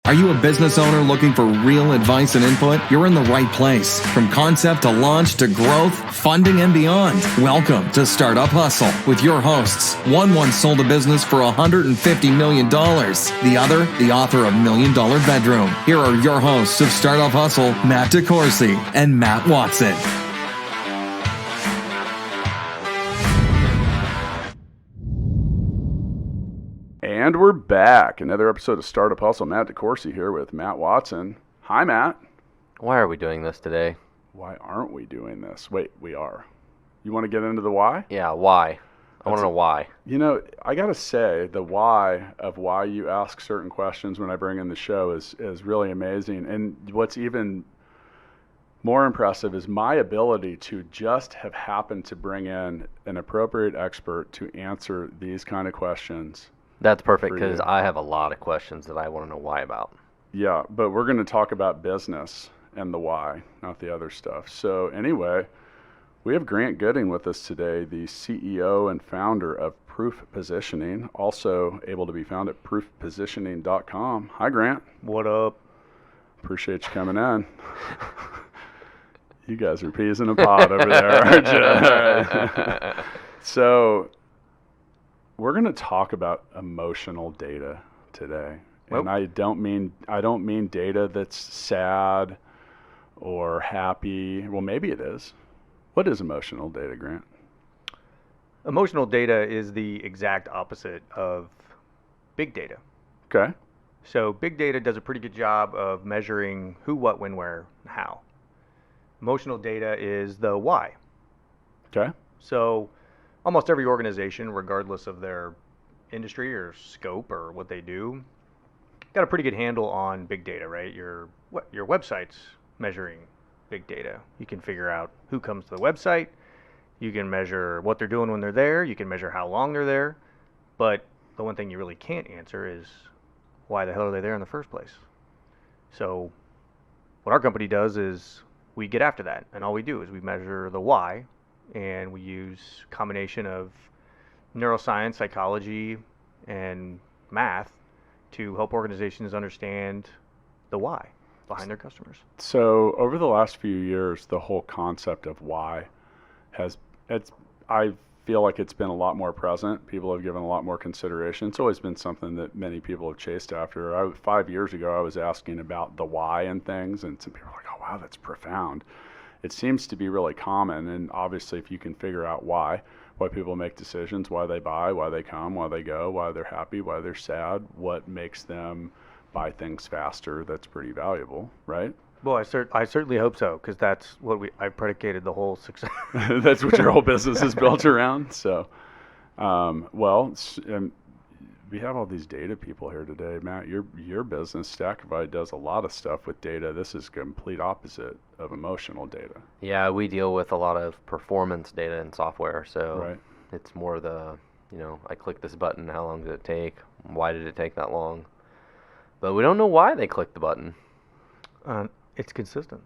Are you a business owner looking for real advice and input? You're in the right place. From concept to launch to growth, funding, and beyond. Welcome to Startup Hustle with your hosts. One once sold a business for $150 million. The other, the author of $1 Million Bedroom. Here are your hosts of Startup Hustle, Matt DeCoursey and Matt Watson. And we're back. Another episode of Startup Hustle. Matt DeCoursey here with Matt Watson. Hi, Matt. Why are we doing this today? Why aren't we doing this? Wait, we are. You want to get into the why? Yeah, why? I want to know why. You know, I got to say, the why of why you ask certain questions when I bring in the show is really amazing. And what's even more impressive is my ability to just have happened to bring in an appropriate expert to answer these kind of questions. That's perfect, because I have a lot of questions that I want to know why about. Yeah, but we're going to talk about business and the why, not the other stuff. So anyway, we have Grant Gooding with us today, the CEO and founder of Proof Positioning, also able to be found at proofpositioning.com. Hi, Grant. What up? Appreciate you coming in. You guys are peas in a pod over there, aren't you? So we're going to talk about emotional data today. Nope. And I don't mean data that's sad or happy. Well, maybe it is. What is emotional data, Grant? Emotional data is the exact opposite of big data. Okay. So big data does a pretty good job of measuring who, what, when, where, how. Emotional data is the why. Okay. So almost every organization, regardless of their industry or scope or what they do, got a pretty good handle on big data, right? Your website's measuring big data. You can figure out who comes to the website. You can measure what they're doing when they're there. You can measure how long they're there. But the one thing you really can't answer is why the hell are they there in the first place? So what our company does is we get after that. And all we do is we measure the why. And we use a combination of neuroscience, psychology, and math to help organizations understand the why behind their customers. So over the last few years, the whole concept of why I feel like it's been a lot more present. People have given a lot more consideration. It's always been something that many people have chased after. 5 years ago, I was asking about the why and things, and some people are like, oh, wow, that's profound. It seems to be really common, and obviously if you can figure out why people make decisions, why they buy, why they come, why they go, why they're happy, why they're sad, what makes them buy things faster, that's pretty valuable, right? Well, I certainly hope so, because that's what I predicated the whole success. That's what your whole business is built around. So, we have all these data people here today. Matt, your business, Stackify, does a lot of stuff with data. This is complete opposite of emotional data. Yeah, we deal with a lot of performance data and software, so right. It's more I click this button, how long did it take? Why did it take that long? But we don't know why they clicked the button. It's consistent.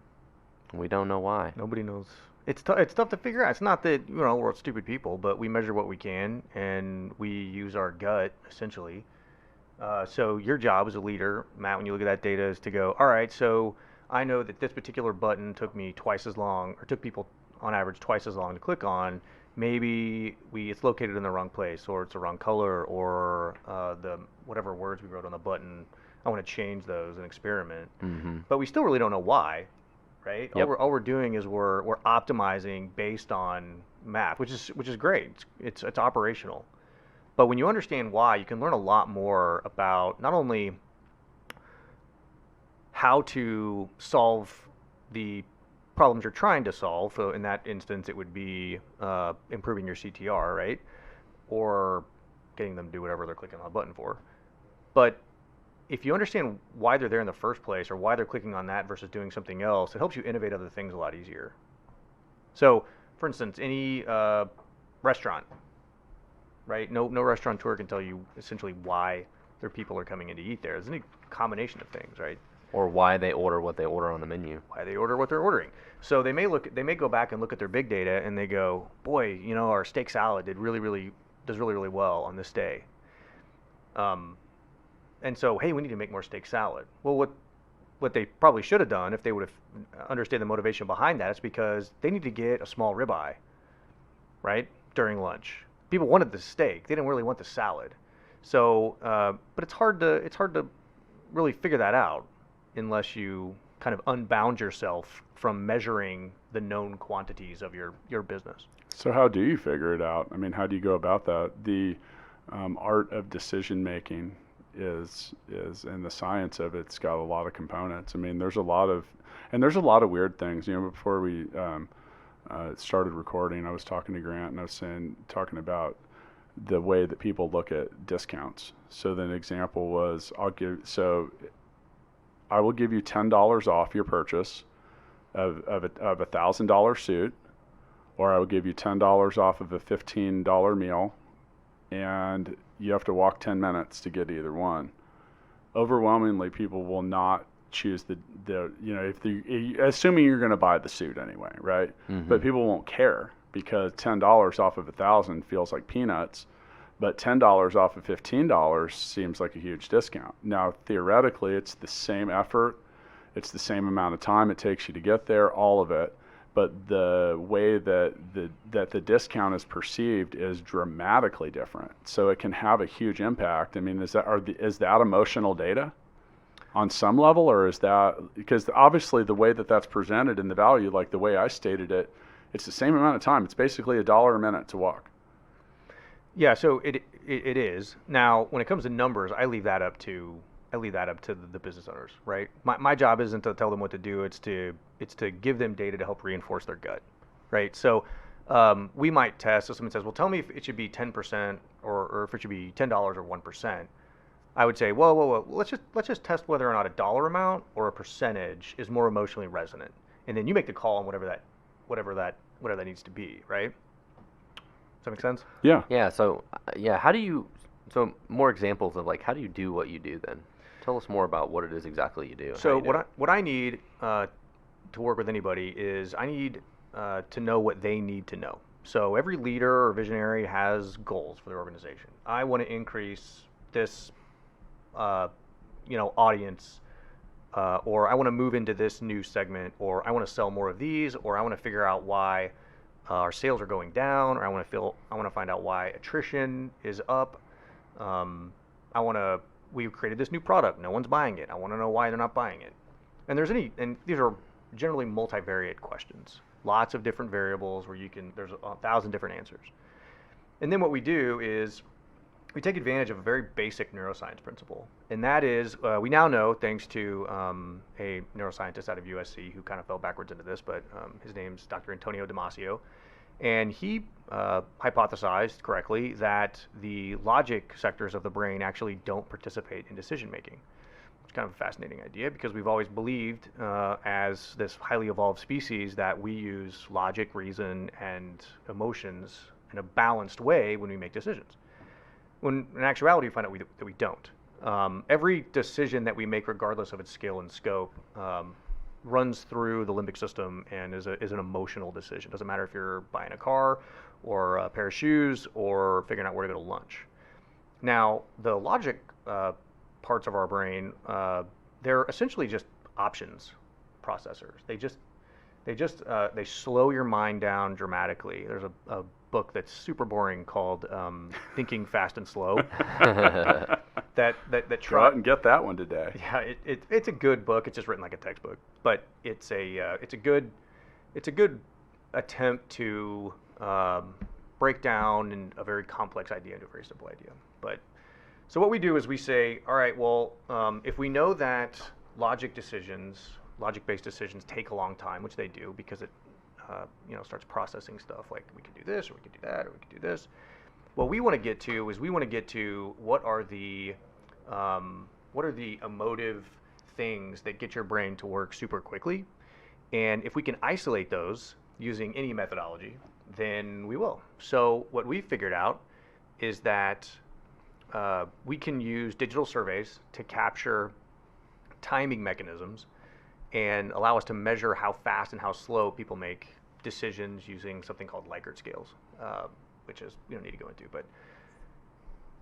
We don't know why. Nobody knows. It's tough to figure out. It's not that we're stupid people, but we measure what we can, and we use our gut essentially. So your job as a leader, Matt, when you look at that data, is to go, all right, so I know that this particular button took me twice as long, or took people on average twice as long to click on. Maybe it's located in the wrong place, or it's the wrong color, or the whatever words we wrote on the button. I want to change those and experiment. Mm-hmm. But we still really don't know why. Right? Yep. All we're doing is we're optimizing based on math, which is great. It's operational. But when you understand why, you can learn a lot more about not only how to solve the problems you're trying to solve. So in that instance, it would be improving your CTR, right? Or getting them to do whatever they're clicking on a button for. But if you understand why they're there in the first place, or why they're clicking on that versus doing something else, it helps you innovate other things a lot easier. So, for instance, any restaurant, right? No restaurateur can tell you essentially why their people are coming in to eat there. It's a combination of things, right? Or why they order what they order on the menu. Why they order what they're ordering. So they may go back and look at their big data and they go, boy, our steak salad does really well on this day. And so, hey, we need to make more steak salad. Well, what they probably should have done if they would have understood the motivation behind that is because they need to get a small ribeye, right, during lunch. People wanted the steak. They didn't really want the salad. So, but it's hard to really figure that out unless you kind of unbound yourself from measuring the known quantities of your business. So how do you figure it out? I mean, how do you go about that? The art of decision making is and the science of it's got a lot of components. I mean, there's a lot of weird things. You know, before we started recording, I was talking to Grant and I was talking about the way that people look at discounts. So then an example was I will give you $10 off your purchase of a $1,000 suit, or I will give you $10 off of a $15 meal, and you have to walk 10 minutes to get either one. Overwhelmingly, people will not choose the assuming you're going to buy the suit anyway, right? Mm-hmm. But people won't care because $10 off of 1,000 feels like peanuts, but $10 off of $15 seems like a huge discount. Now, theoretically, it's the same effort, it's the same amount of time it takes you to get there, all of it. But the way that the discount is perceived is dramatically different. So it can have a huge impact. I mean, is that emotional data on some level, or is that, because obviously the way that that's presented in the value, like the way I stated it, it's the same amount of time. It's basically $1 a minute to walk. Yeah, so it is. Now, when it comes to numbers, I leave that up to the business owners, right? My job isn't to tell them what to do. It's to give them data to help reinforce their gut, right? So we might test. So someone says, well, tell me if it should be 10% or if it should be $10 or 1%. I would say, well, let's just test whether or not a dollar amount or a percentage is more emotionally resonant, and then you make the call on whatever that needs to be, right? Does that make sense? Yeah. Yeah. So so more examples of like, how do you do what you do then? Tell us more about what it is exactly you do. So what I need to work with anybody is I need to know what they need to know. So every leader or visionary has goals for their organization. I want to increase this, audience, or I want to move into this new segment, or I want to sell more of these, or I want to figure out why our sales are going down, or I want to find out why attrition is up. We've created this new product. No one's buying it. I want to know why they're not buying it. And these are generally multivariate questions. Lots of different variables where there's 1,000 different answers. And then what we do is we take advantage of a very basic neuroscience principle. And that is, we now know, thanks to a neuroscientist out of USC who kind of fell backwards into this, but his name's Dr. Antonio Damasio. And he hypothesized correctly that the logic sectors of the brain actually don't participate in decision making. It's kind of a fascinating idea because we've always believed as this highly evolved species that we use logic, reason, and emotions in a balanced way when we make decisions. When in actuality, we find out that we don't. Every decision that we make, regardless of its scale and scope, runs through the limbic system and is an emotional decision. Doesn't matter if you're buying a car or a pair of shoes or figuring out where to go to lunch. Now, the logic parts of our brain, they're essentially just options processors. They slow your mind down dramatically. There's a book that's super boring called Thinking Fast and Slow. that Go out and get that one today. Yeah, it's a good book. It's just written like a textbook, but it's a good attempt to break down a very complex idea into a very simple idea. But so what we do is we say, all right, well, if we know that logic-based decisions take a long time, which they do because it starts processing stuff like we can do this or we can do that or we can do this. What we want to get to is what are the emotive things that get your brain to work super quickly, and if we can isolate those using any methodology, then we will. So what we figured out is that we can use digital surveys to capture timing mechanisms and allow us to measure how fast and how slow people make decisions using something called Likert scales, which is we don't need to go into. But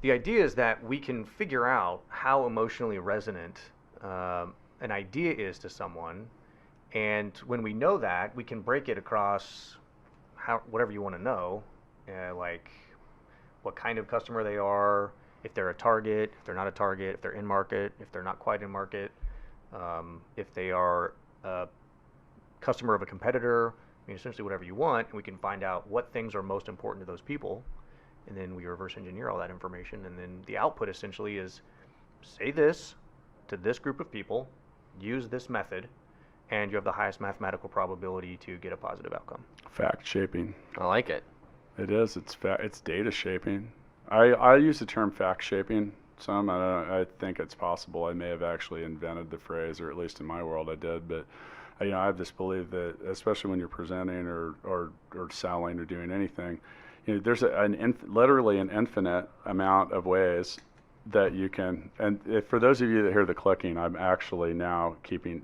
the idea is that we can figure out how emotionally resonant an idea is to someone, and when we know that, we can break it across whatever you want to know, like what kind of customer they are, if they're a target, if they're not a target, if they're in market, if they're not quite in market, if they are a customer of a competitor. I mean, essentially whatever you want, and we can find out what things are most important to those people, and then we reverse engineer all that information, and then the output essentially is say this to this group of people, use this method, and you have the highest mathematical probability to get a positive outcome. Fact shaping. I like it. It is. It's data shaping. I use the term fact shaping some. I think it's possible I may have actually invented the phrase, or at least in my world I did. But I have this belief that, especially when you're presenting or selling or doing anything, there's literally an infinite amount of ways that you can. And for those of you that hear the clicking, I'm actually now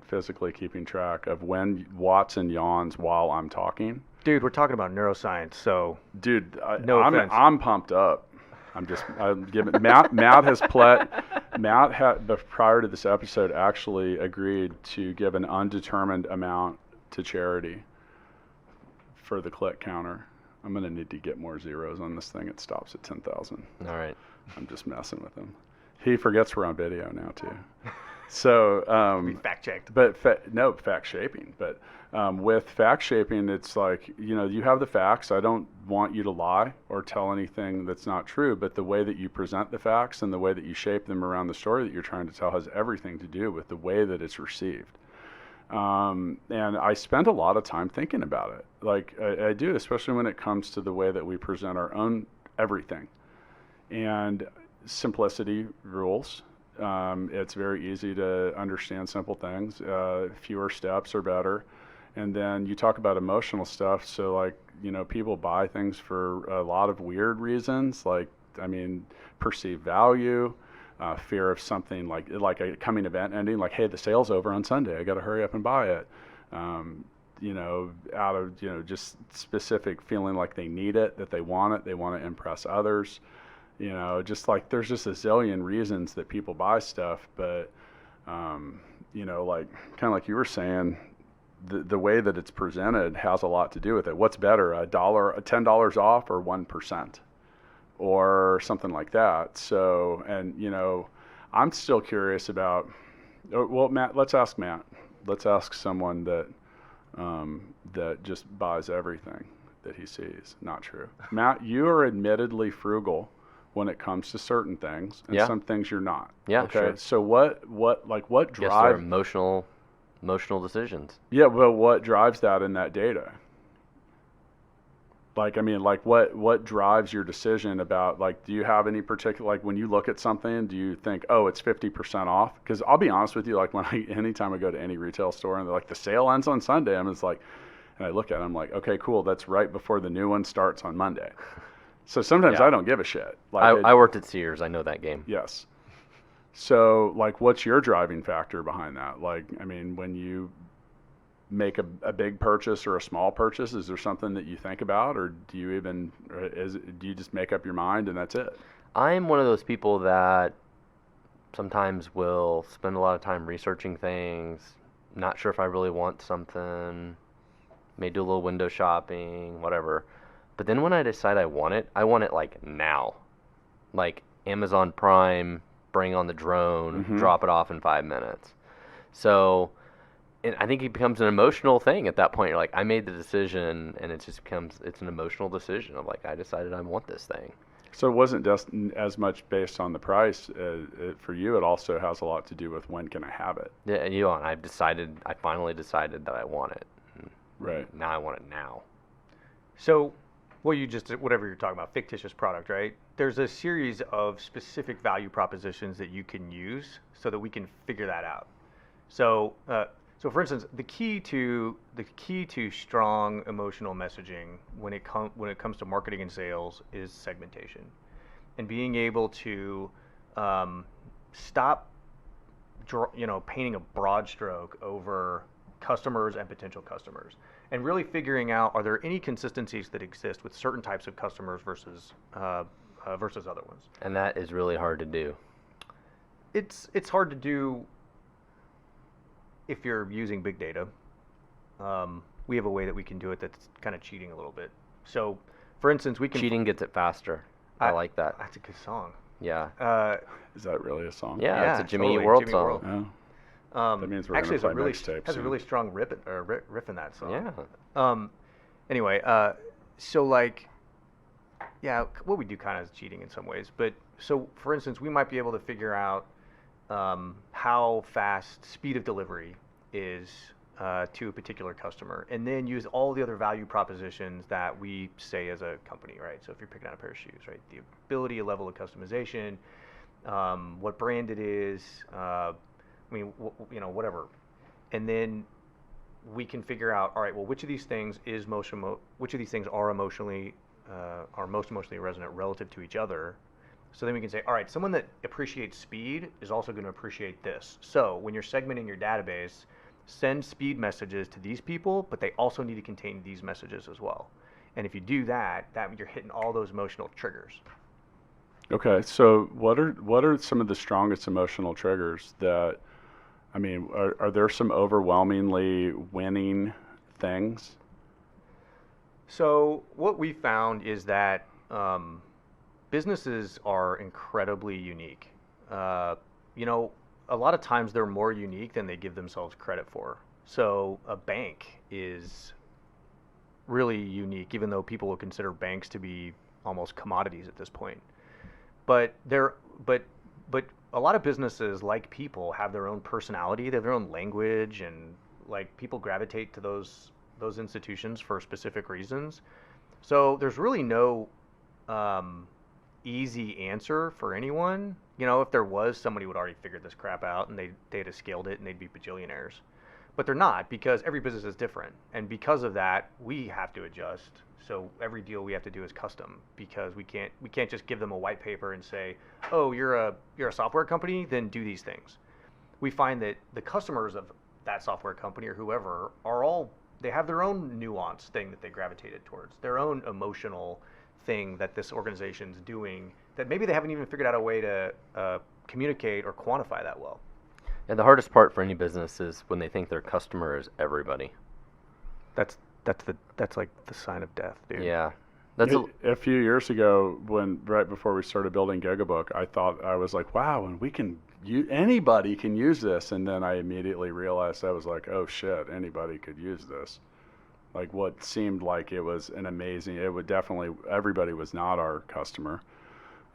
physically keeping track of when Watson yawns while I'm talking. Dude, we're talking about neuroscience, so. Dude, no offense. I'm pumped up. I'm giving Matt prior to this episode actually agreed to give an undetermined amount to charity for the click counter. I'm going to need to get more zeros on this thing. It stops at 10,000. All right. I'm just messing with him. He forgets we're on video now too. So we fact checked. But fact shaping. But with fact shaping, it's like, you have the facts. I don't want you to lie or tell anything that's not true, but the way that you present the facts and the way that you shape them around the story that you're trying to tell has everything to do with the way that it's received. And I spend a lot of time thinking about it. Like I do, especially when it comes to the way that we present our own everything. And simplicity rules. It's very easy to understand simple things. Fewer steps are better. And then you talk about emotional stuff. So like, people buy things for a lot of weird reasons, like, perceived value, fear of something like a coming event ending, like, hey, the sale's over on Sunday, I got to hurry up and buy it. Out of, just specific feeling like they need it, that they want to impress others. Just like there's just a zillion reasons that people buy stuff, but, like kind of like you were saying, the way that it's presented has a lot to do with it. What's better, $10 off or 1%? Or something like that. So, and I'm still curious about. Well, Matt, let's ask Matt. Let's ask someone that that just buys everything that he sees. Not true. Matt, you are admittedly frugal when it comes to certain things, and some things you're not. Yeah, okay. Sure. So what drives? Yes, they're emotional decisions. Yeah, well, what drives that in that data? What drives your decision about, do you have any particular, when you look at something, do you think, oh, it's 50% off? Because I'll be honest with you, anytime I go to any retail store and they're like, the sale ends on Sunday, and I look at it, I'm like, okay, cool, that's right before the new one starts on Monday. So sometimes I don't give a shit. I worked at Sears, I know that game. Yes. So, what's your driving factor behind that? When you make a big purchase or a small purchase, is there something that you think about, or do you just make up your mind and that's it? I'm one of those people that sometimes will spend a lot of time researching things, not sure if I really want something, may do a little window shopping, whatever. But then when I decide I want it now. Like Amazon Prime, bring on the drone, drop it off in 5 minutes. So and I think it becomes an emotional thing at that point. You're like, I made the decision, and it's an emotional decision of I decided I want this thing. So it wasn't just as much based on the price. For you, it also has a lot to do with when can I have it. Yeah, and I finally decided that I want it. Right. Now I want it now. So, whatever you're talking about, fictitious product, right? There's a series of specific value propositions that you can use so that we can figure that out. So, for instance, the key to strong emotional messaging when it comes to marketing and sales is segmentation, and being able to stop painting a broad stroke over customers and potential customers, and really figuring out, are there any consistencies that exist with certain types of customers versus versus other ones. And that is really hard to do. It's hard to do if you're using big data. We have a way that we can do it that's kind of cheating a little bit. So, for instance, we can... Cheating gets it faster. I like that. That's a good song. Yeah. Is that really a song? Yeah, it's a Jimmy totally. World Jimmy song. World. Oh. That means we're actually going to play it mixtapes. has a really strong riff in that song. Yeah. Anyway, so like, yeah, what we do kind of is cheating in some ways. But so, for instance, we might be able to figure out how fast speed of delivery is to a particular customer, and then use all the other value propositions that we say as a company, right? So if you're picking out a pair of shoes, right, the ability, a level of customization, what brand it is, whatever, and then we can figure out, all right, well, which of these things is which of these things are most emotionally resonant relative to each other. So then we can say, all right, someone that appreciates speed is also going to appreciate this. So when you're segmenting your database, send speed messages to these people, but they also need to contain these messages as well. And if you do that you're hitting all those emotional triggers. Okay, so what are some of the strongest emotional triggers that, I mean, are there some overwhelmingly winning things? So what we found is that businesses are incredibly unique. A lot of times they're more unique than they give themselves credit for. So a bank is really unique, even though people would consider banks to be almost commodities at this point. But a lot of businesses, like people, have their own personality, they have their own language, and like people gravitate to those institutions for specific reasons. So there's really no easy answer for anyone. If there was, somebody would already figured this crap out and they'd have scaled it and they'd be bajillionaires. But they're not, because every business is different. And because of that, we have to adjust. So every deal we have to do is custom, because we can't just give them a white paper and say, oh, you're a software company, then do these things. We find that the customers of that software company or whoever they have their own nuance thing that they gravitated towards, their own emotional thing that this organization's doing that maybe they haven't even figured out a way to communicate or quantify that well. And the hardest part for any business is when they think their customer is everybody. That's like the sign of death, dude. Yeah. A few years ago, right before we started building GigaBook, I was like, wow, and anybody can use this. And then I immediately realized I was like, oh shit, anybody could use this. Like what seemed like it was everybody was not our customer.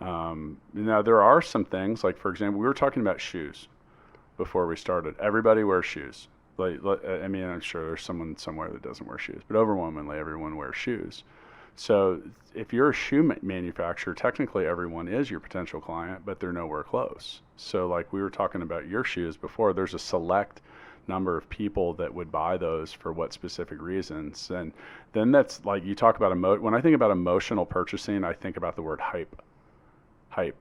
Now there are some things, like for example, we were talking about shoes before we started. Everybody wears shoes. I'm sure there's someone somewhere that doesn't wear shoes, but overwhelmingly everyone wears shoes. So if you're a shoe manufacturer, technically everyone is your potential client, but they're nowhere close. So like we were talking about your shoes before, there's a select number of people that would buy those for what specific reasons. And then that's like, you talk about when I think about emotional purchasing, I think about the word hype,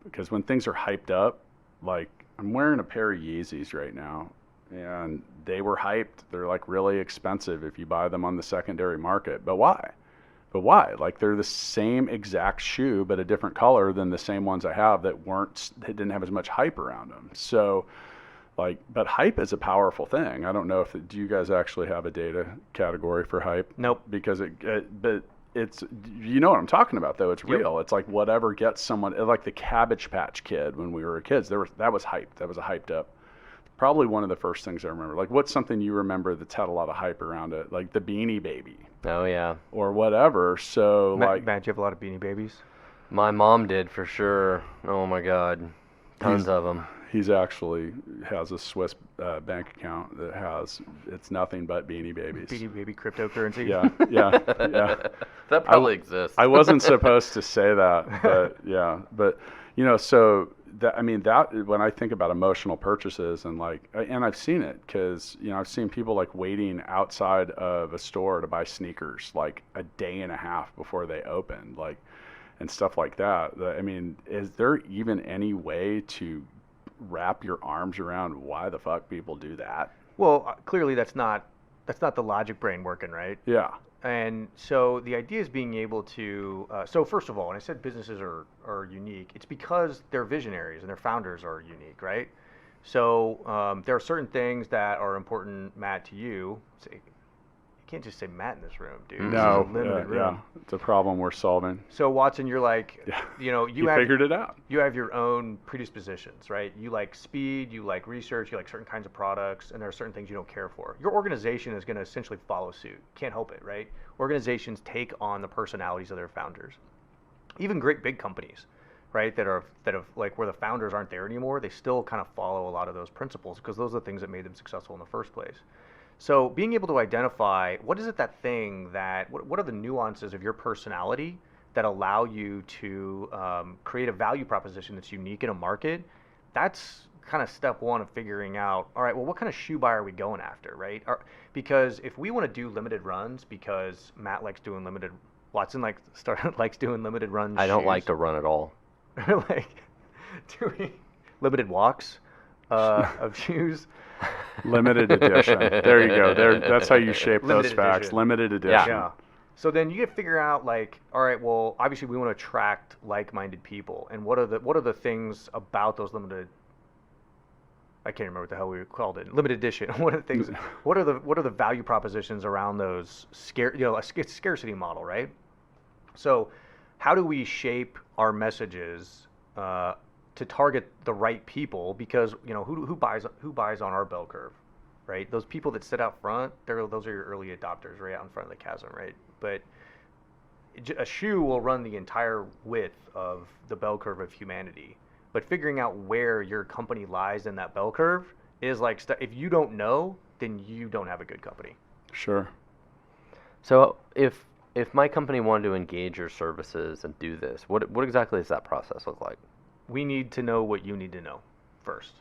because when things are hyped up, like I'm wearing a pair of Yeezys right now, and they were hyped. They're like really expensive if you buy them on the secondary market. But why? Like they're the same exact shoe, but a different color than the same ones I have that didn't have as much hype around them. So but hype is a powerful thing. I don't know do you guys actually have a data category for hype? Nope. Because but it's, you know what I'm talking about though. It's real. Yep. It's like whatever gets someone, like the Cabbage Patch Kid when we were kids. That was hyped. That was a hyped up. Probably one of the first things I remember. Like, what's something you remember that's had a lot of hype around it? Like the Beanie Baby. Oh yeah. Or whatever. So Matt, do you have a lot of Beanie Babies? My mom did for sure. Oh my God, tons of them. He's actually has a Swiss bank account that it's nothing but Beanie Babies. Beanie Baby cryptocurrency. Yeah. That probably exists. I wasn't supposed to say that, but yeah. But so that when I think about emotional purchases and I've seen it because I've seen people like waiting outside of a store to buy sneakers like a day and a half before they open, and stuff like that. Is there even any way to wrap your arms around why the fuck people do that? Well, clearly that's not the logic brain working, right? Yeah. And so the idea is being able to, so first of all, when I said businesses are unique, it's because they're visionaries and their founders are unique, right? So there are certain things that are important, Matt, to you. You can't just say Matt in this room, dude. No, this is a limited room. yeah, it's a problem we're solving. So Watson, you're like, Yeah. you figured it out. You have your own predispositions, right? You like speed, you like research, you like certain kinds of products, and there are certain things you don't care for. Your organization is going to essentially follow suit. Can't help it, right? Organizations take on the personalities of their founders. Even great big companies, right, that have like where the founders aren't there anymore, they still kind of follow a lot of those principles because those are the things that made them successful in the first place. So being able to identify what are the nuances of your personality that allow you to create a value proposition that's unique in a market, that's kind of step one of figuring out, all right, well, what kind of shoe buy are we going after, right? Because if we want to do limited runs because Matt likes doing Watson likes doing limited runs. I don't like to run at all. Like doing limited walks of shoes. Limited edition. There you go. That's how you shape Limited those facts. edition. Limited edition. Yeah. So then you get to figure out like, all right, well, obviously we want to attract like-minded people, and what are the things about those limited? I can't remember what the hell we called it. Limited edition. What are the things? What are the value propositions around those a scarcity model, right? So, how do we shape our messages to target the right people? Because who buys on our bell curve, right? Those people that sit out front, those are your early adopters, right out in front of the chasm, right? But a shoe will run the entire width of the bell curve of humanity. But figuring out where your company lies in that bell curve is like, if you don't know, then you don't have a good company. Sure. So if my company wanted to engage your services and do this, what exactly does that process look like? We need to know what you need to know first.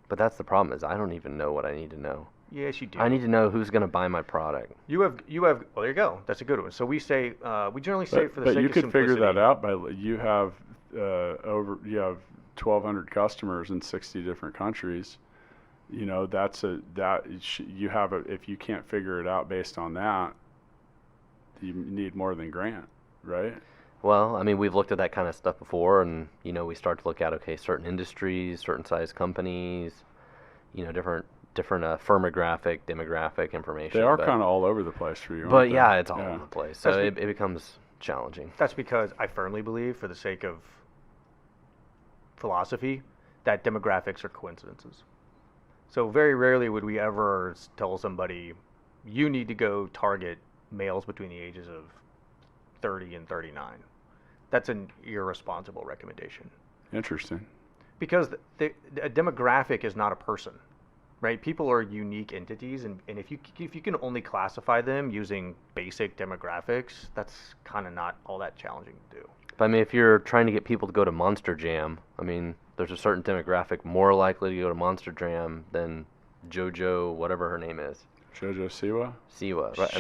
But that's the problem, is I don't even know what I need to know. Yes, you do. I need to know who's going to buy my product. You have. Well, there you go. That's a good one. So we say, we generally say for the sake of simplicity. But you could figure that out by you have 1,200 customers in 60 different countries. You have if you can't figure it out based on that, you need more than Grant, right? Well, I mean, we've looked at that kind of stuff before, and we start to look at certain industries, certain size companies, different firmographic, demographic information. They are kind of all over the place for you. But yeah, it's all over the place, so it becomes challenging. That's because I firmly believe, for the sake of philosophy, that demographics are coincidences. So very rarely would we ever tell somebody, you need to go target males between the ages of 30 and 39. That's an irresponsible recommendation. Interesting. Because a demographic is not a person, right? People are unique entities, and if you can only classify them using basic demographics, that's kind of not all that challenging to do. But I mean, if you're trying to get people to go to Monster Jam, I mean, there's a certain demographic more likely to go to Monster Jam than JoJo, whatever her name is. JoJo Siwa? Siwa, right?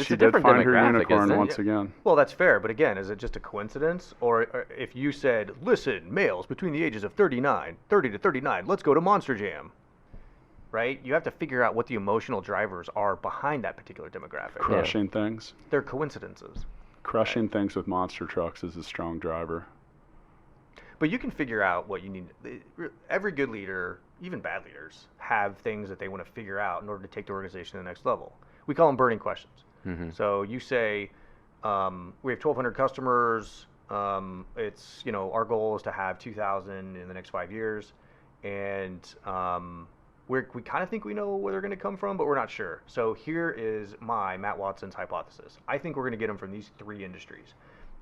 She did find her unicorn once again. Well, that's fair, but again, is it just a coincidence? Or if you said, listen, males between the ages of 30 to 39, let's go to Monster Jam, right? You have to figure out what the emotional drivers are behind that particular demographic. Crushing things. They're coincidences. Crushing things with monster trucks is a strong driver. But you can figure out what you need. Every good leader, even bad leaders, have things that they want to figure out in order to take the organization to the next level. We call them burning questions. Mm-hmm. So you say, we have 1,200 customers. It's, our goal is to have 2,000 in the next 5 years. And we kind of think we know where they're going to come from, but we're not sure. So here is Matt Watson's hypothesis. I think we're going to get them from these 3 industries.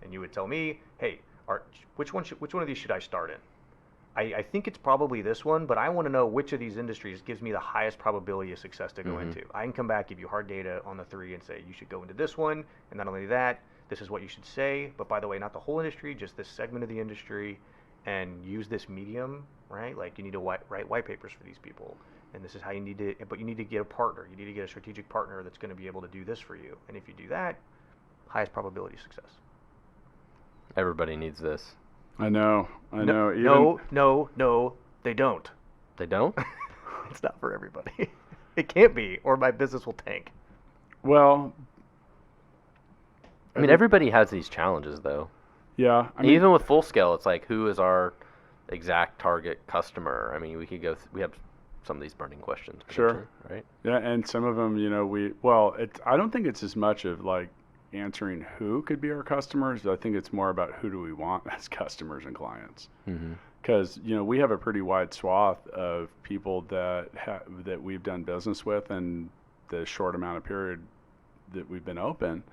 And you would tell me, hey, which one of these should I start in? I think it's probably this one, but I want to know which of these industries gives me the highest probability of success to go into. I can come back, give you hard data on the 3 and say, you should go into this one. And not only that, this is what you should say. But by the way, not the whole industry, just this segment of the industry, and use this medium, right? Like you need to write white papers for these people. And this is how you need to, but you need to get a partner. You need to get a strategic partner that's going to be able to do this for you. And if you do that, highest probability of success. Everybody needs this. I know. No, they don't. They don't? It's not for everybody. It can't be, or my business will tank. Well, I mean, everybody has these challenges, though. Yeah. I mean, Even with full scale, it's like, who is our exact target customer? I mean, we could go. We have some of these burning questions. Sure. Right. Yeah, and some of them, I don't think it's as much of like answering who could be our customers. I think it's more about who do we want as customers and clients. Because we have a pretty wide swath of people that we've done business with in the short amount of period that we've been open,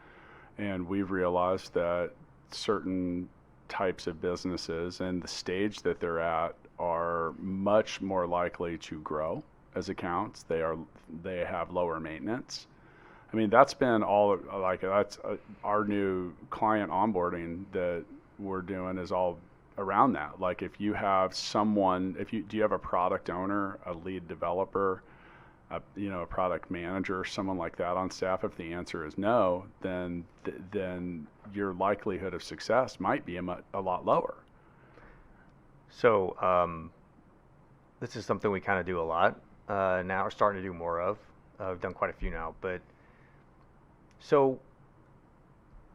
and we've realized that certain types of businesses and the stage that they're at are much more likely to grow as accounts. They have lower maintenance. I mean, that's been that's our new client onboarding that we're doing is all around that. Like if you have someone, do you have a product owner, a lead developer, a product manager, someone like that on staff? If the answer is no, then your likelihood of success might be a lot lower. So this is something we kind of do a lot. Now we're starting to do more of. We've done quite a few now. But so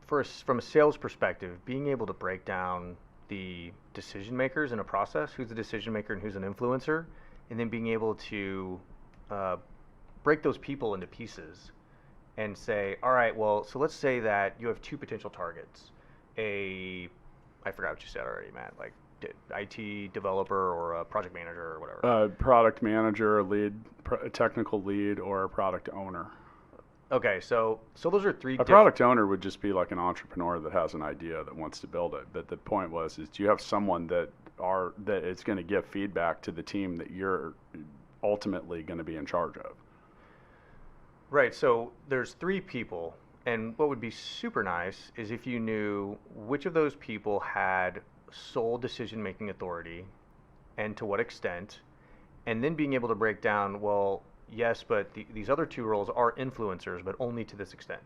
from a sales perspective, being able to break down the decision makers in a process, who's the decision maker and who's an influencer, and then being able to break those people into pieces and say, all right, well, so let's say that you have two potential targets. I forgot what you said already, Matt, like IT developer or a project manager or whatever. Product manager, a technical lead, or a product owner. Okay, so those are three. A product owner would just be like an entrepreneur that has an idea that wants to build it. But the point is do you have someone that is going to give feedback to the team that you're ultimately going to be in charge of? Right. So there's three people, and what would be super nice is if you knew which of those people had sole decision-making authority and to what extent, and then being able to break down, well, yes, but these other two roles are influencers, but only to this extent.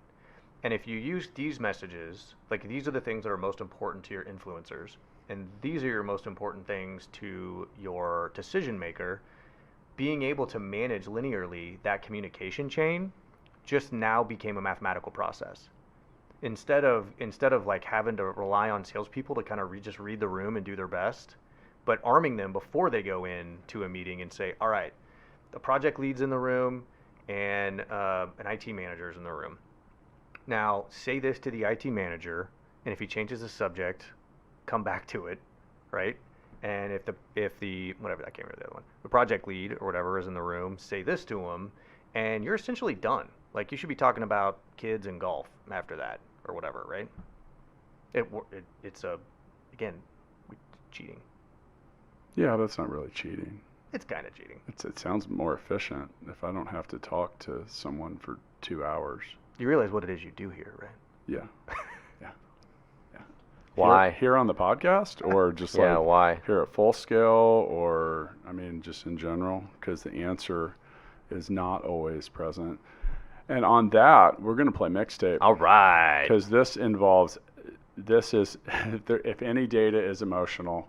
And if you use these messages, like these are the things that are most important to your influencers, and these are your most important things to your decision maker, being able to manage linearly that communication chain just now became a mathematical process. Instead of like having to rely on salespeople to kind of just read the room and do their best, but arming them before they go in to a meeting and say, all right, the project lead's in the room and an IT manager's in the room. Now say this to the IT manager, and if he changes the subject, come back to it, right? And if the whatever, that can't remember the other one, the project lead or whatever is in the room, say this to him, and you're essentially done. Like you should be talking about kids and golf after that or whatever, right? It's cheating. Yeah, that's not really cheating. It's kind of cheating. It sounds more efficient if I don't have to talk to someone for 2 hours. You realize what it is you do here, right? Yeah. Why? Here on the podcast, or just why? Here at Full Scale, or I mean just in general, because the answer is not always present. And on that, we're going to play Mixtape. All right. Because if any data is emotional,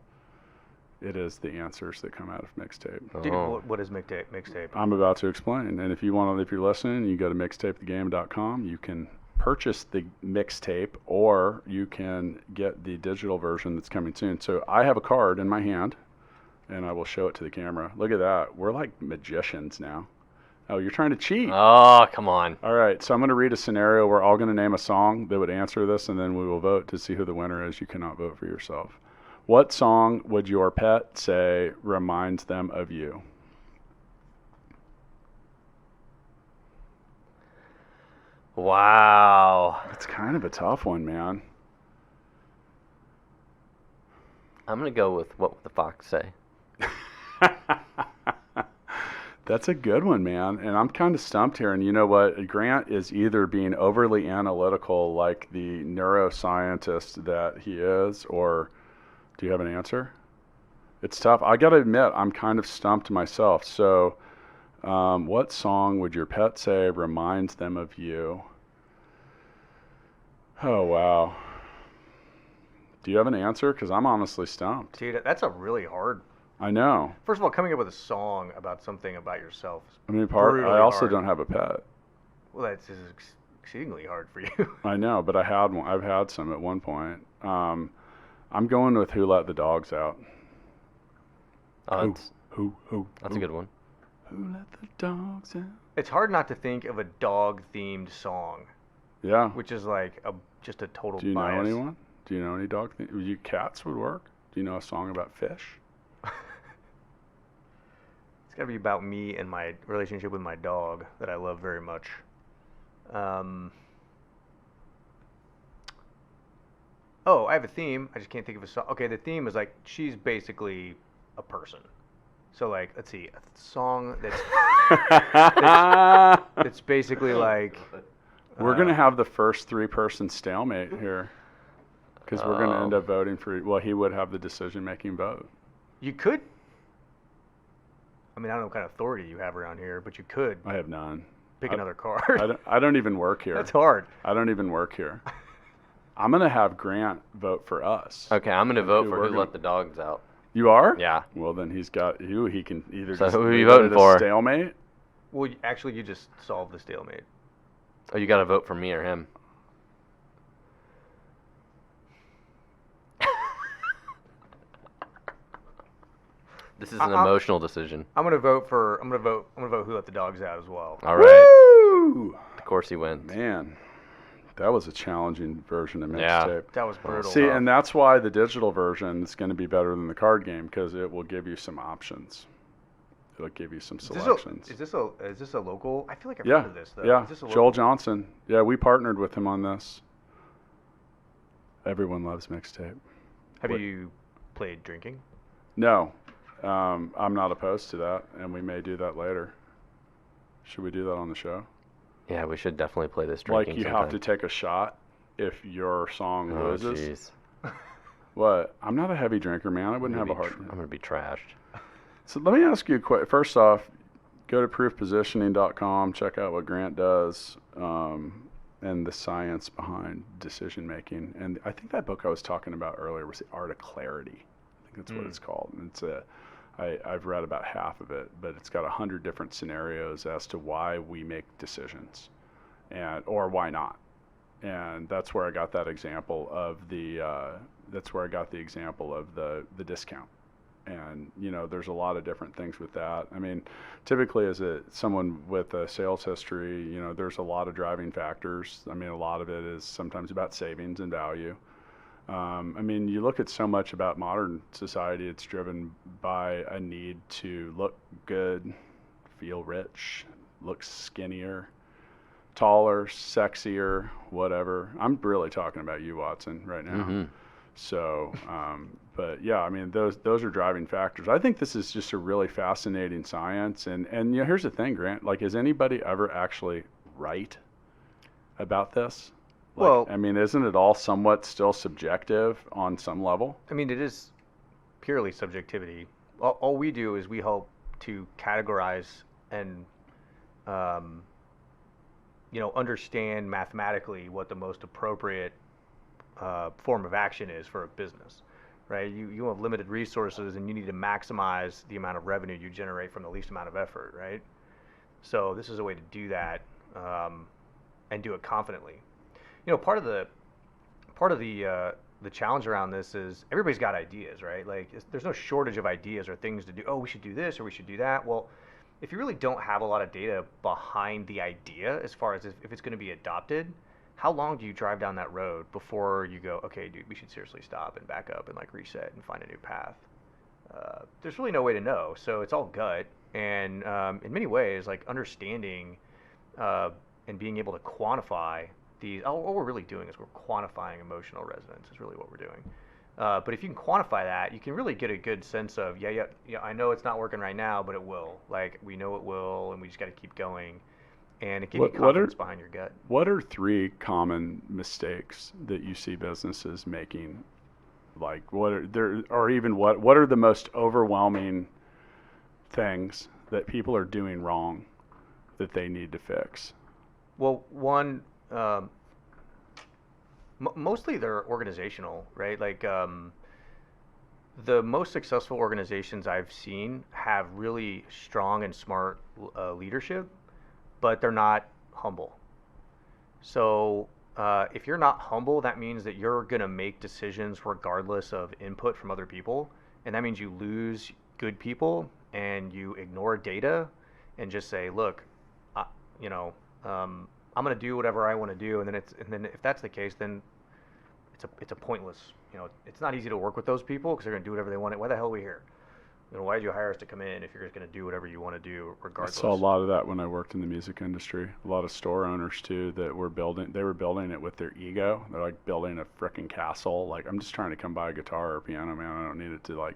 it is the answers that come out of Mixtape. Dude, what is Mixtape? I'm about to explain. And if you're listening, you go to mixtapethegame.com. You can purchase the mixtape, or you can get the digital version that's coming soon. So I have a card in my hand, and I will show it to the camera. Look at that. We're like magicians now. Oh, you're trying to cheat. Oh, come on. All right, so I'm going to read a scenario. We're all going to name a song that would answer this, and then we will vote to see who the winner is. You cannot vote for yourself. What song would your pet say reminds them of you? Wow. It's kind of a tough one, man. I'm going to go with What Would the Fox Say? That's a good one, man. And I'm kind of stumped here. And you know what? Grant is either being overly analytical like the neuroscientist that he is, or do you have an answer? It's tough. I got to admit, I'm kind of stumped myself. So what song would your pet say reminds them of you? Oh, wow. Do you have an answer? Because I'm honestly stumped. Dude, that's a really hard. I know. First of all, coming up with a song about something about yourself. I mean, I also don't have a pet. Well, that's exceedingly hard for you. I know, but I had one. I've had some at one point. I'm going with Who Let the Dogs Out. Oh, that's a good one. Who let the dogs out? It's hard not to think of a dog-themed song, Yeah. which is like just a total Do you bias. know anyone? Do you know any dog? You cats would work. Do you know a song about fish? It's got to be about me and my relationship with my dog that I love very much. Oh, I have a theme. I just can't think of a song. Okay, the theme is like she's basically a person. So like, let's see, a song that's it's basically like We're gonna have the first 3-person stalemate here, because we're gonna end up voting for. Well, he would have the decision-making vote. you could. I mean, I don't know what kind of authority you have around here, but you could I have none. pick another card. I don't even work here. That's hard. I don't even work here. I'm gonna have Grant vote for us. Okay, I'm gonna vote for we're Who gonna- Let the Dogs Out. You are? Yeah. Well, then he's got you. He can either. So just who are you leave it voting at a for? Stalemate. Well, actually, you just solved the stalemate. Oh, you got to vote for me or him. This is an emotional decision. I'm gonna vote Who Let the Dogs Out as well. All right. Woo! DeCoursey wins. Man, that was a challenging version of Yeah. Mixtape. That was brutal. See, and that's why the digital version is going to be better than the card game, because it will give you some options. It'll give you some selections. Is this a local? I feel like I've Yeah, heard of this though. yeah. Is this a Joel local? Johnson. Yeah, we partnered with him on this. Everyone loves Mixtape. Have What- you played drinking? No, I'm not opposed to that, and we may do that later. Should we do that on the show? Yeah, we should definitely play this Like drinking you have to take a shot if your song Oh, loses. jeez. What? I'm not a heavy drinker, man. I wouldn't have a heart. I'm going to be trashed. So let me ask you a question. First off, go to proofpositioning.com, check out what Grant does, and the science behind decision making. And I think that book I was talking about earlier was The Art of Clarity. I think that's what it's called. And it's I've read about half of it, but it's got 100 different scenarios as to why we make decisions, or why not. And that's where I got that example of the discount. And there's a lot of different things with that. I mean, typically as someone with a sales history, there's a lot of driving factors. I mean, a lot of it is sometimes about savings and value. I mean, you look at so much about modern society, it's driven by a need to look good, feel rich, look skinnier, taller, sexier, whatever. I'm really talking about you, Watson, right now. Mm-hmm. So, but yeah, I mean, those are driving factors. I think this is just a really fascinating science. And here's the thing, Grant, like, is anybody ever actually right about this? Like, Well, I mean, isn't it all somewhat still subjective on some level? I mean, it is purely subjectivity. All we do is we help to categorize and, understand mathematically what the most appropriate form of action is for a business, right? You have limited resources and you need to maximize the amount of revenue you generate from the least amount of effort, right? So this is a way to do that and do it confidently. Part of the challenge around this is everybody's got ideas, right? Like there's no shortage of ideas or things to do. Oh, we should do this or we should do that. Well, if you really don't have a lot of data behind the idea as far as if it's going to be adopted, how long do you drive down that road before you go, okay, dude, we should seriously stop and back up and like reset and find a new path? There's really no way to know. So it's all gut. And in many ways, like understanding and being able to quantify these, what we're really doing is we're quantifying emotional resonance is really what we're doing. But if you can quantify that, you can really get a good sense of, yeah, I know it's not working right now, but it will. Like we know it will, and we just got to keep going. And it gives you confidence behind your gut. What are 3 common mistakes that you see businesses making? Like what are the most overwhelming things that people are doing wrong that they need to fix? Well, one, mostly they're organizational, right? Like the most successful organizations I've seen have really strong and smart leadership, but they're not humble. So if you're not humble, that means that you're going to make decisions regardless of input from other people. And that means you lose good people and you ignore data and just say, look, you know, I'm going to do whatever I want to do. And then if that's the case, then it's a pointless, you know, it's not easy to work with those people because they're going to do whatever they want. Why the hell are we here? You know, why did you hire us to come in if you're just going to do whatever you want to do regardless? I saw a lot of that when I worked in the music industry. A lot of store owners too that were building it with their ego. They're like building a frickin' castle. Like, I'm just trying to come buy a guitar or a piano, man. I don't need it to like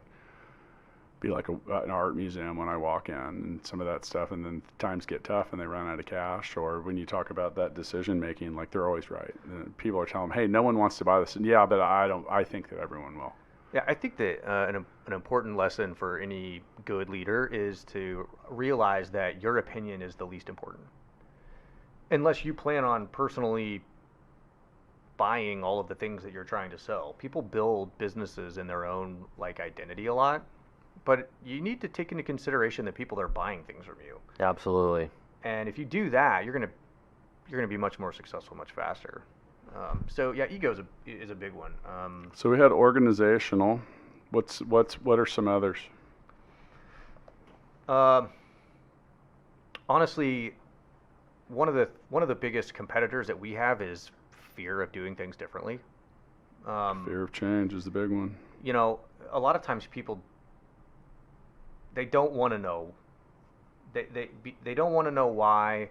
be like an art museum when I walk in and some of that stuff. And then times get tough and they run out of cash. Or when you talk about that decision making, like, they're always right. And people are telling them, hey, no one wants to buy this. And yeah, but I think that everyone will. Yeah, I think that an important lesson for any good leader is to realize that your opinion is the least important. Unless you plan on personally buying all of the things that you're trying to sell. People build businesses in their own like identity a lot, but you need to take into consideration the people that are buying things from you. Absolutely. And if you do that, you're gonna be much more successful, much faster. So yeah, ego is a big one. So we had organizational. What are some others? Honestly, one of the biggest competitors that we have is fear of doing things differently. Fear of change is the big one. You know, a lot of times people they don't want to know. They don't want to know why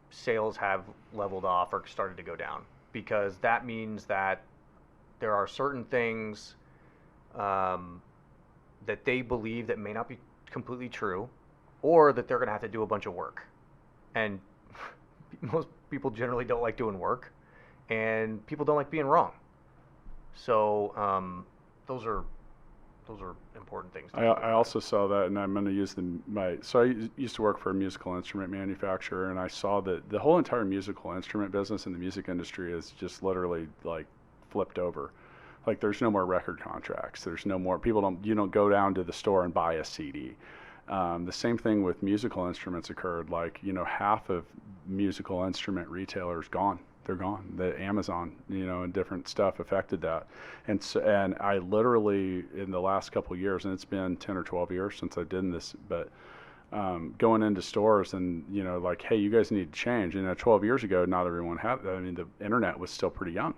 sales have leveled off or started to go down, because that means that there are certain things that they believe that may not be completely true, or that they're going to have to do a bunch of work. And most people generally don't like doing work, and people don't like being wrong. So those are important things. I also saw that, and I'm going to use so I used to work for a musical instrument manufacturer, and I saw that the whole entire musical instrument business in the music industry is just literally like flipped over. Like, there's no more record contracts. There's no more, you don't go down to the store and buy a CD. The same thing with musical instruments occurred. Like, you know, half of musical instrument retailers gone. They're gone. The Amazon, you know, and different stuff affected that. And I literally, in the last couple of years, and it's been 10 or 12 years since I did this, but going into stores and, you know, like, hey, you guys need to change. And 12 years ago, not everyone had that. I mean, the internet was still pretty young.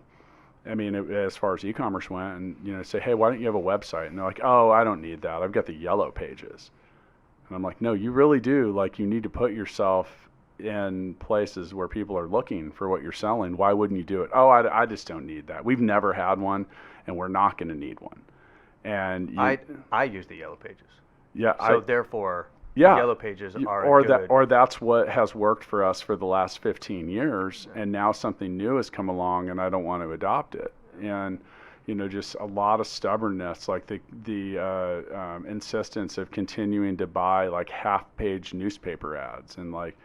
I mean, as far as e-commerce went, and, you know, say, hey, why don't you have a website? And they're like, oh, I don't need that. I've got the yellow pages. And I'm like, no, you really do. Like, you need to put yourself in places where people are looking for what you're selling. Why wouldn't you do it? Oh, I just don't need that. We've never had one, and we're not going to need one. And I use the yellow pages. Yeah. So therefore, yeah, the yellow pages are good. Or that's what has worked for us for the last 15 years, and now something new has come along, and I don't want to adopt it. And, you know, just a lot of stubbornness, like the insistence of continuing to buy like half-page newspaper ads. And like,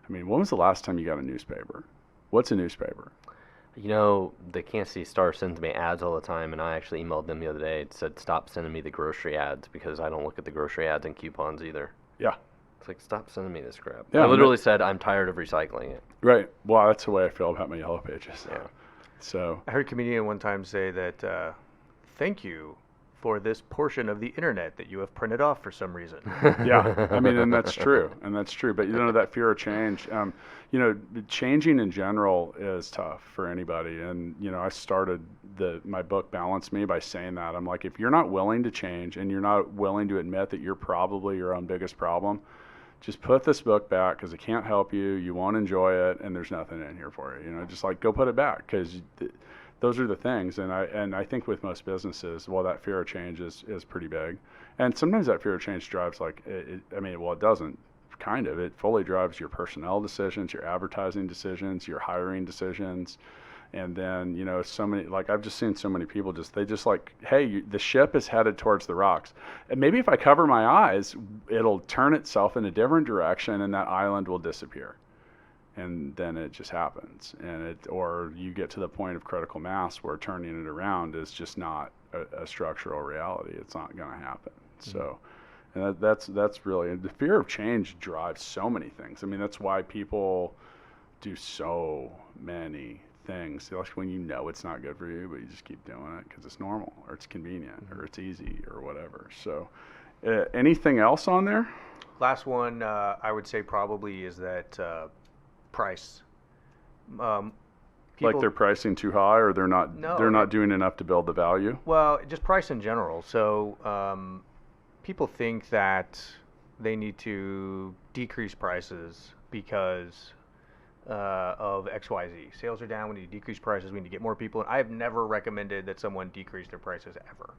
I mean, when was the last time you got a newspaper? What's a newspaper? You know, the Kansas City Star sends me ads all the time, and I actually emailed them the other day. It said, stop sending me the grocery ads, because I don't look at the grocery ads and coupons either. Yeah. It's like, stop sending me this crap. Yeah, I literally said, I'm tired of recycling it. Right. Well, that's the way I feel about my yellow pages. Yeah. So I heard a comedian one time say that, thank you for this portion of the internet that you have printed off for some reason. Yeah, I mean, and that's true. But, you know, that fear of change, you know, changing in general is tough for anybody. And, you know, I started my book, Balance Me, by saying that. I'm like, if you're not willing to change and you're not willing to admit that you're probably your own biggest problem, just put this book back, because it can't help you. You won't enjoy it, and there's nothing in here for you. You know, just like, go put it back, because those are the things. And I think with most businesses, well, that fear of change is pretty big. And sometimes that fear of change drives it doesn't, kind of. It fully drives your personnel decisions, your advertising decisions, your hiring decisions. And then, you know, so many, like, I've just seen so many people they just like, hey, the ship is headed towards the rocks. And maybe if I cover my eyes, it'll turn itself in a different direction and that island will disappear. And then it just happens. Or you get to the point of critical mass where turning it around is just not a structural reality. It's not going to happen. Mm-hmm. So, and that's really, the fear of change drives so many things. I mean, that's why people do so many things. Like when you know it's not good for you, but you just keep doing it because it's normal or it's convenient or it's easy or whatever. So anything else on there? Last one I would say probably is that price. Like they're pricing too high, or they're not doing enough to build the value? Well, just price in general. So people think that they need to decrease prices because of XYZ. Sales are down, we need to decrease prices, we need to get more people. And I've never recommended that someone decrease their prices ever,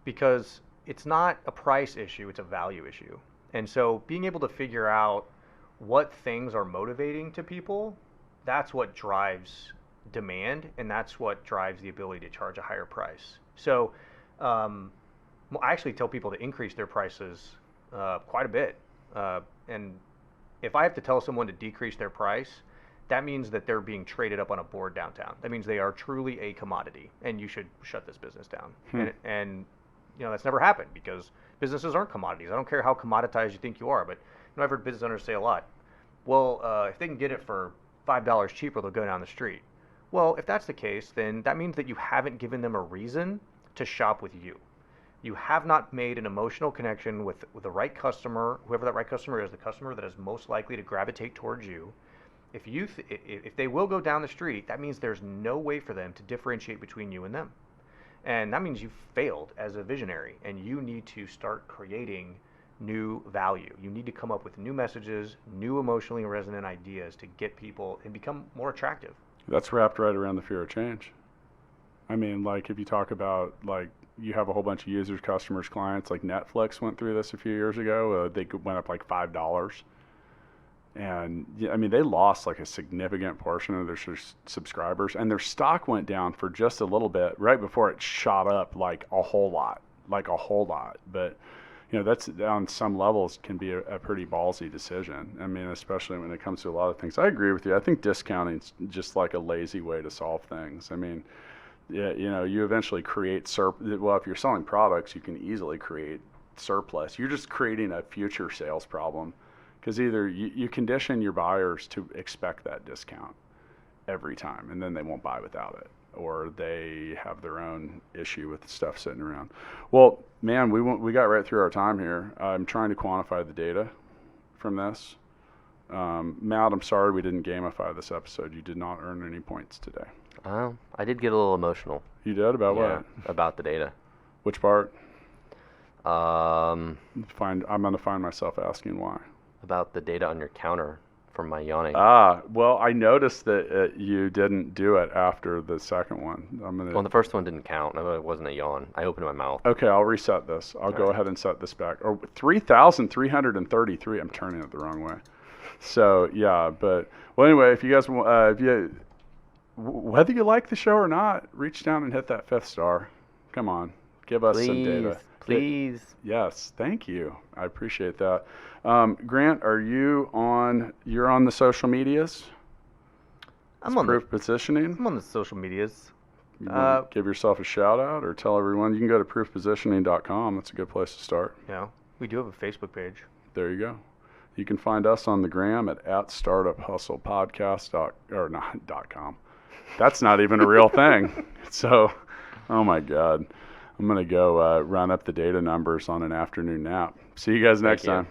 because it's not a price issue, it's a value issue. And so being able to figure out what things are motivating to people, that's what drives demand, and that's what drives the ability to charge a higher price. So I actually tell people to increase their prices quite a bit. And if I have to tell someone to decrease their price, that means that they're being traded up on a board downtown. That means they are truly a commodity, and you should shut this business down. And you know, that's never happened because businesses aren't commodities. I don't care how commoditized you think you are, but you know, I've heard business owners say a lot, well, if they can get it for $5 cheaper, they'll go down the street. Well, if that's the case, then that means that you haven't given them a reason to shop with you. You have not made an emotional connection with the right customer, whoever that right customer is, the customer that is most likely to gravitate towards you. If they will go down the street, that means there's no way for them to differentiate between you and them. And that means you've failed as a visionary, and you need to start creating new value. You need to come up with new messages, new emotionally resonant ideas to get people and become more attractive. That's wrapped right around the fear of change. I mean, like if you talk about like you have a whole bunch of users, customers, clients, like Netflix went through this a few years ago. They went up like $5. And I mean, they lost like a significant portion of their subscribers, and their stock went down for just a little bit right before it shot up like a whole lot. But, you know, that's on some levels can be a pretty ballsy decision. I mean, especially when it comes to a lot of things. I agree with you. I think discounting's just like a lazy way to solve things. I mean, yeah, you know, you eventually create well, if you're selling products, you can easily create surplus. You're just creating a future sales problem. Because either you condition your buyers to expect that discount every time, and then they won't buy without it, or they have their own issue with stuff sitting around. Well, man, we got right through our time here. I'm trying to quantify the data from this. Matt, I'm sorry we didn't gamify this episode. You did not earn any points today. I did get a little emotional. You did? About what? About the data. Which part? I'm going to find myself asking why. About the data on your counter from my yawning. Well, I noticed that you didn't do it after the second one. Well, the first one didn't count. It wasn't a yawn. I opened my mouth. Okay, I'll reset this. I'll go ahead and set this back. Or 3,333. I'm turning it the wrong way. So, yeah, but, well, anyway, if you guys, whether you like the show or not, reach down and hit that 5th star. Come on, give us some data. Please. Yes, thank you. I appreciate that. Grant, you're on the social medias? I'm on Proof Positioning? I'm on the social medias. You want to give yourself a shout out or tell everyone? You can go to proofpositioning.com. That's a good place to start. Yeah, we do have a Facebook page. There you go. You can find us on the gram at startuphustlepodcast.com. That's not even a real thing. So, oh my God. I'm going to go run up the data numbers on an afternoon nap. See you guys next time.